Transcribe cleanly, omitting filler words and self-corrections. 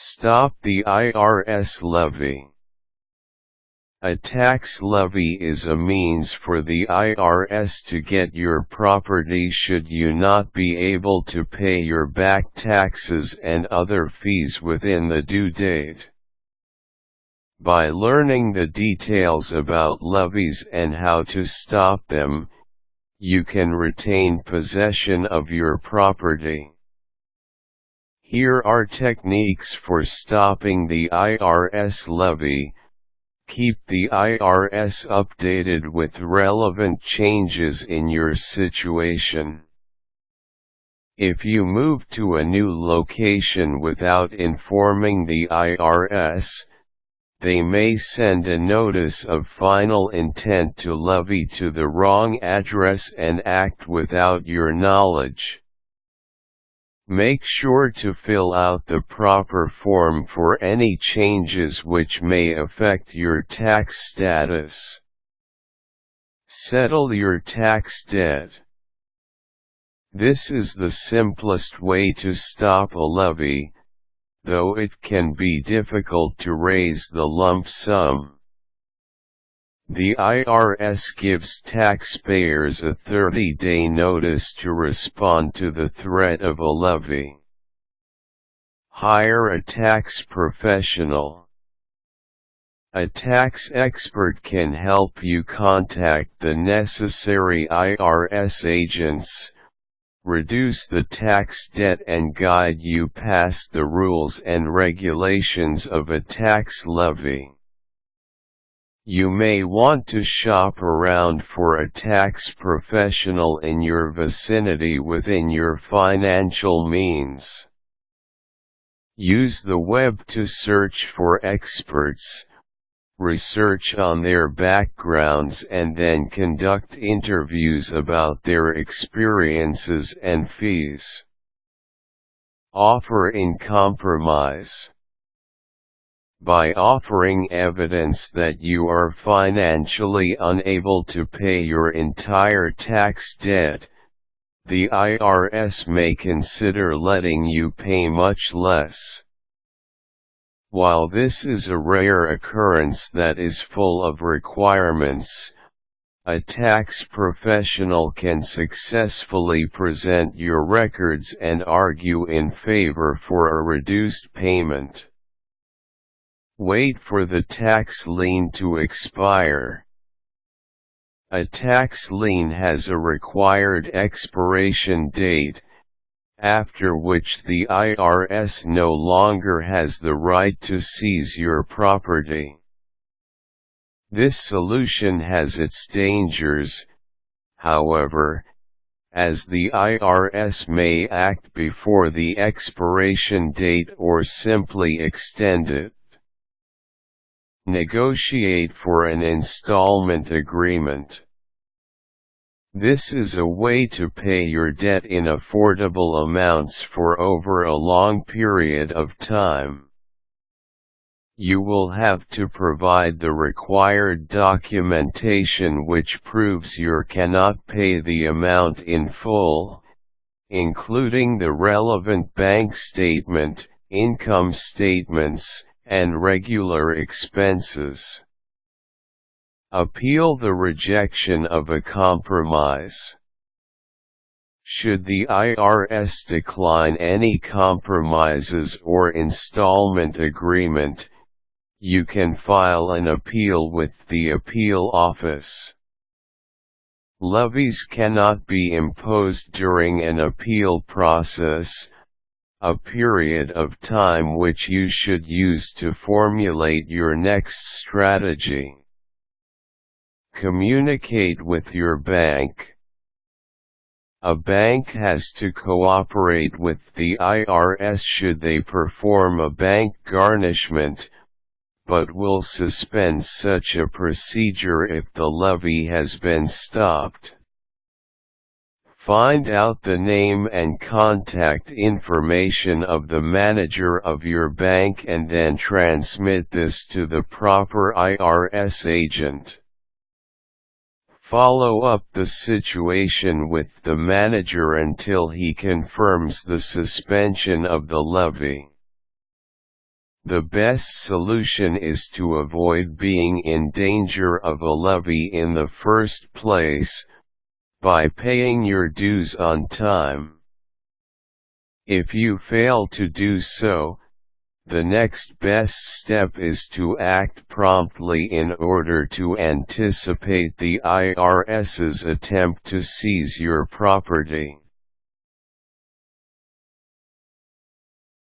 Stop the IRS levy. A tax levy is a means for the IRS to get your property should you not be able to pay your back taxes and other fees within the due date. By learning the details about levies and how to stop them, you can retain possession of your property. Here are techniques for stopping the IRS levy. Keep the IRS updated with relevant changes in your situation. If you move to a new location without informing the IRS, they may send a notice of final intent to levy to the wrong address and act without your knowledge. Make sure to fill out the proper form for any changes which may affect your tax status. Settle your tax debt. This is the simplest way to stop a levy, though it can be difficult to raise the lump sum. The IRS gives taxpayers a 30-day notice to respond to the threat of a levy. Hire a tax professional. A tax expert can help you contact the necessary IRS agents, reduce the tax debt and guide you past the rules and regulations of a tax levy. You may want to shop around for a tax professional in your vicinity within your financial means. Use the web to search for experts, research on their backgrounds and then conduct interviews about their experiences and fees. Offer in compromise. By offering evidence that you are financially unable to pay your entire tax debt, the IRS may consider letting you pay much less. While this is a rare occurrence that is full of requirements, a tax professional can successfully present your records and argue in favor for a reduced payment. Wait for the tax lien to expire. A tax lien has a required expiration date, after which the IRS no longer has the right to seize your property. This solution has its dangers, however, as the IRS may act before the expiration date or simply extend it. Negotiate for an installment agreement. This is a way to pay your debt in affordable amounts for over a long period of time. You will have to provide the required documentation which proves you cannot pay the amount in full, including the relevant bank statement, income statements, and regular expenses. Appeal the rejection of a compromise. Should the IRS decline any compromises or installment agreement, you can file an appeal with the appeal office. Levies cannot be imposed during an appeal process, a period of time which you should use to formulate your next strategy. Communicate with your bank. A bank has to cooperate with the IRS should they perform a bank garnishment, but will suspend such a procedure if the levy has been stopped. Find out the name and contact information of the manager of your bank and then transmit this to the proper IRS agent. Follow up the situation with the manager until he confirms the suspension of the levy. The best solution is to avoid being in danger of a levy in the first place, by paying your dues on time. If you fail to do so, the next best step is to act promptly in order to anticipate the IRS's attempt to seize your property.